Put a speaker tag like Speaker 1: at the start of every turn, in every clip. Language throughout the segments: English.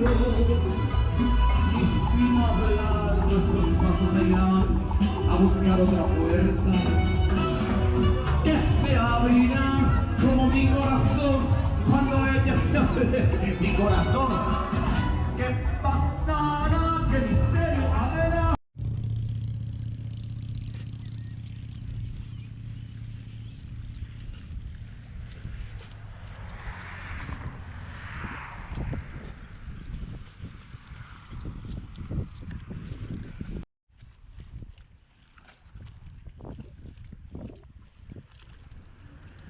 Speaker 1: Y sin hablar, nuestros pasos se irán a buscar otra puerta que se abrirá como mi corazón cuando ella se abre. Mi corazón, ¿qué pasará? ¿Qué misterio habrá?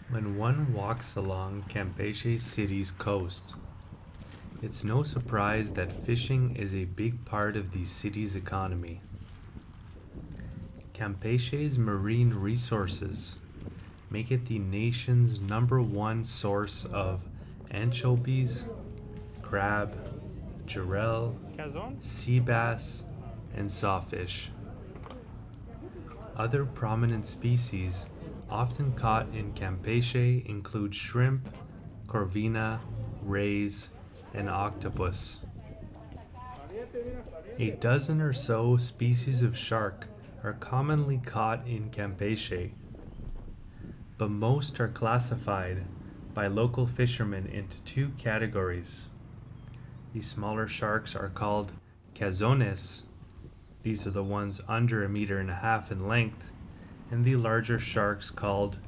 Speaker 2: When one walks along Campeche City's coast, it's no surprise that fishing is a big part of the city's economy. Campeche's marine resources make it the nation's #1 source of anchovies, crab, jarrell, sea bass, and sawfish. Other prominent species often caught in Campeche include shrimp, corvina, rays, and octopus. A dozen or so species of shark are commonly caught in Campeche, but most are classified by local fishermen into two categories. The smaller sharks are called cazones. These are the ones under 1.5 meters in length, and the larger sharks called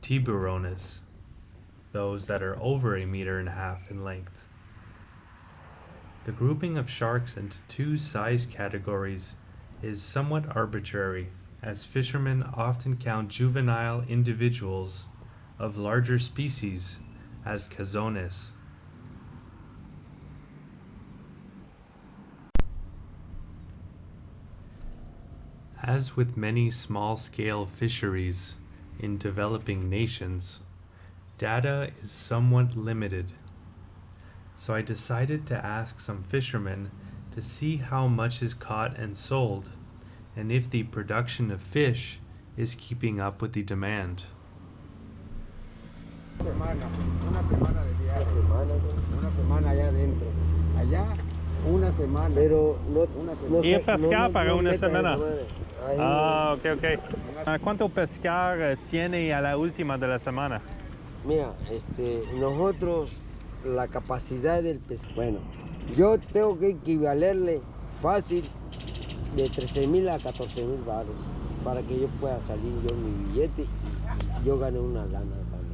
Speaker 2: tiburones, those that are over 1.5 meters in length. The grouping of sharks into two size categories is somewhat arbitrary, as fishermen often count juvenile individuals of larger species as cazones. As with many small-scale fisheries in developing nations, data is somewhat limited. So I decided to ask some fishermen to see how much is caught and sold, and if the production of fish is keeping up with the demand.
Speaker 3: Una semana de viaje. Una semana allá adentro. Allá, una semana. Pero no
Speaker 4: ¿Y pescar para una
Speaker 3: meta
Speaker 4: semana?
Speaker 3: Ahí.
Speaker 4: Ah, ok. ¿Cuánto pescar tiene a la última de la semana?
Speaker 3: Mira, nosotros la capacidad del pez. Bueno, yo tengo que equivalerle fácil de 13,000 a 14,000 baros para que yo pueda salir yo mi billete y yo gane una lana también.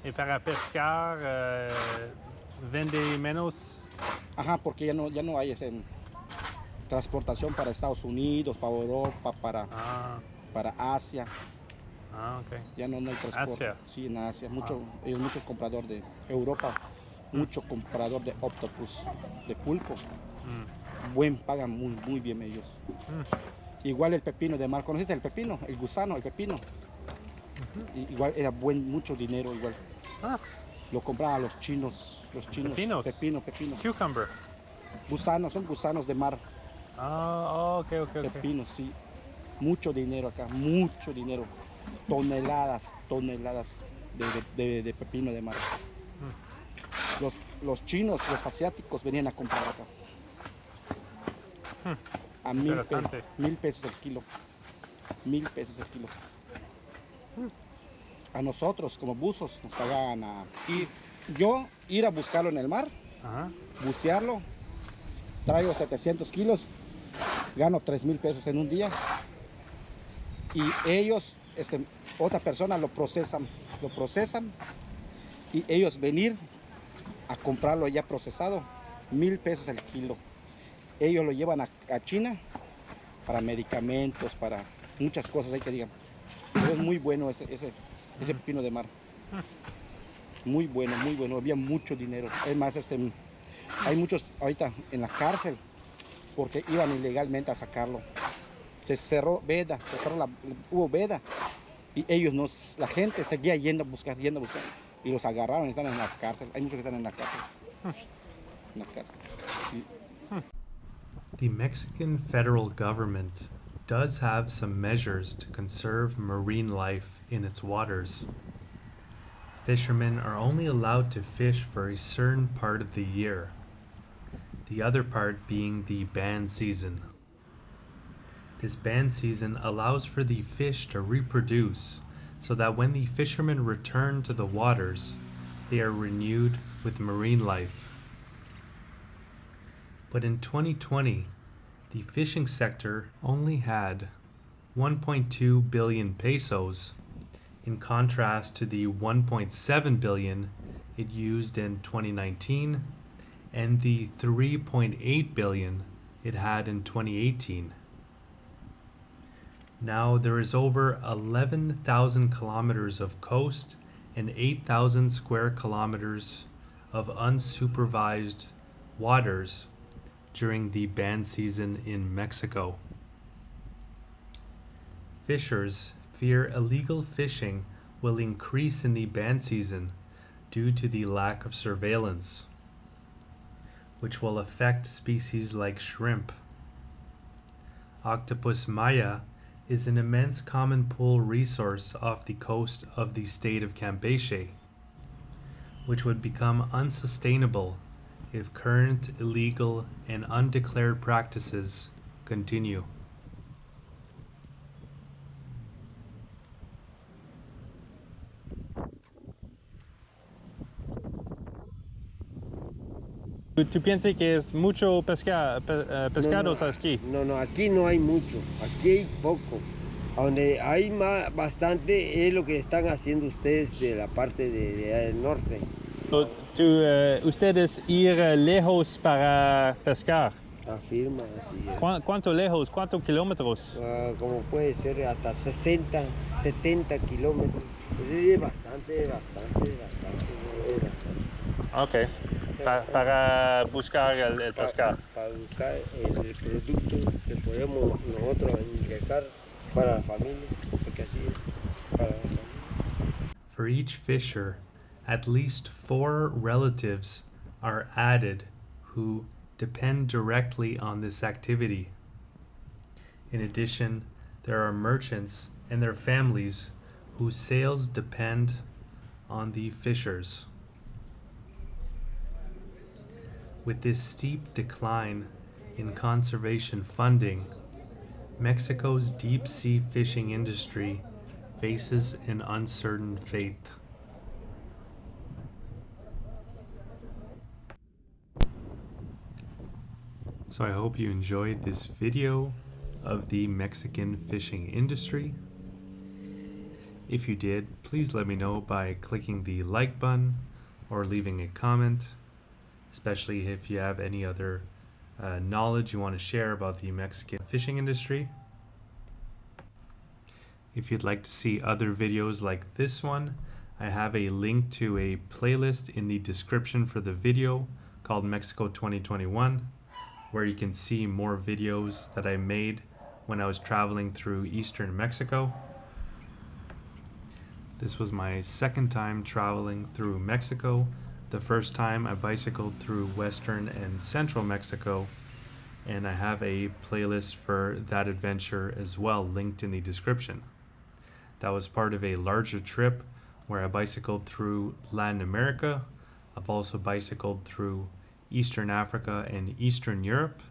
Speaker 4: ¿Y para pescar vende menos?
Speaker 5: Ajá, porque ya no hay transportación para Estados Unidos, para Europa, para Asia.
Speaker 4: Ah, ok.
Speaker 5: Ya no hay transporte.
Speaker 4: Asia.
Speaker 5: Sí, en Asia. Mucho comprador de Europa, mucho comprador de octopus, de pulpo. Pagan muy bien ellos. Igual el pepino de mar. ¿Conociste el pepino? El gusano, el pepino. Igual era mucho dinero igual. Lo compraban los chinos.
Speaker 4: Pepinos.
Speaker 5: Pepino.
Speaker 4: Cucumber.
Speaker 5: Gusanos, son gusanos de mar.
Speaker 4: Ok.
Speaker 5: Pepinos, sí. Mucho dinero acá, mucho dinero. Toneladas de pepino de mar. Los chinos, los asiáticos venían a comprar acá. A 1,000 pesos el kilo. 1,000 pesos el kilo. A nosotros como buzos nos pagaban ir a buscarlo en el mar, bucearlo, traigo 700 kilos, gano 3,000 pesos en un día, y ellos, otra persona lo procesan y ellos venir a comprarlo ya procesado, 1,000 pesos el kilo. Ellos lo llevan a China para medicamentos, para muchas cosas, hay que digan. Pero es muy bueno ese pepino de mar. Muy bueno, había mucho dinero. Es más, hay muchos ahorita en la cárcel porque iban ilegalmente a sacarlo. Se cerró veda, hubo veda y ellos la gente seguía yendo a buscar. y los agarraron y están en las cárceles. Hay muchos que están en la cárcel. En la cárcel. Sí.
Speaker 2: The Mexican federal government does have some measures to conserve marine life in its waters. Fishermen are only allowed to fish for a certain part of the year, the other part being the ban season. This ban season allows for the fish to reproduce so that when the fishermen return to the waters, they are renewed with marine life. But in 2020, the fishing sector only had 1.2 billion pesos, in contrast to the 1.7 billion it used in 2019 and the 3.8 billion it had in 2018. Now there is over 11,000 kilometers of coast and 8,000 square kilometers of unsupervised waters during the ban season in Mexico. Fishers fear illegal fishing will increase in the ban season due to the lack of surveillance, which will affect species like shrimp. Octopus maya is an immense common pool resource off the coast of the state of Campeche, which would become unsustainable if current illegal and undeclared practices continue.
Speaker 4: ¿Tú piensas que es mucho pescados aquí?
Speaker 3: No, aquí no hay mucho, aquí hay poco. Donde hay bastante es lo que están haciendo ustedes de la parte del norte.
Speaker 4: ¿Ustedes ir lejos para pescar?
Speaker 3: Afirma, así es.
Speaker 4: ¿Cuánto lejos? ¿Cuántos kilómetros?
Speaker 3: Como puede ser hasta 60, 70 kilómetros. Pues sí, es bastante.
Speaker 4: Ok. Para buscar el pescar.
Speaker 3: Para buscar el producto que podemos nosotros ingresar para la familia, porque así es, para la familia.
Speaker 2: For each fisher, at least 4 relatives are added who depend directly on this activity. In addition, there are merchants and their families whose sales depend on the fishers. With this steep decline in conservation funding, Mexico's deep sea fishing industry faces an uncertain fate. So I hope you enjoyed this video of the Mexican fishing industry. If you did, please let me know by clicking the like button or leaving a comment, especially if you have any other knowledge you want to share about the Mexican fishing industry. If you'd like to see other videos like this one, I have a link to a playlist in the description for the video called Mexico 2021, where you can see more videos that I made when I was traveling through eastern Mexico. This was my second time traveling through Mexico. The first time I bicycled through western and central Mexico, and I have a playlist for that adventure as well linked in the description. That was part of a larger trip where I bicycled through Latin America. I've also bicycled through Eastern Africa and Eastern Europe,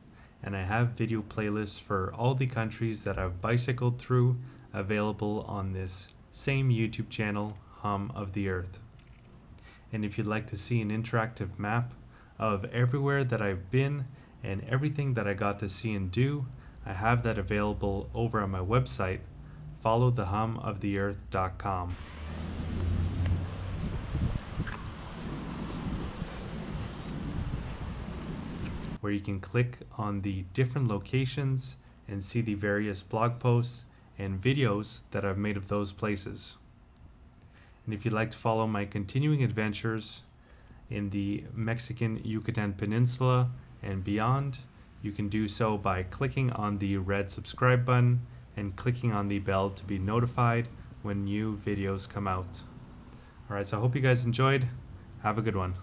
Speaker 2: and I have video playlists for all the countries that I've bicycled through available on this same YouTube channel, Hum of the Earth. And if you'd like to see an interactive map of everywhere that I've been and everything that I got to see and do, I have that available over on my website, followthehumoftheearth.com. Where you can click on the different locations and see the various blog posts and videos that I've made of those places. And if you'd like to follow my continuing adventures in the Mexican Yucatan Peninsula and beyond, you can do so by clicking on the red subscribe button and clicking on the bell to be notified when new videos come out. Alright, so I hope you guys enjoyed. Have a good one.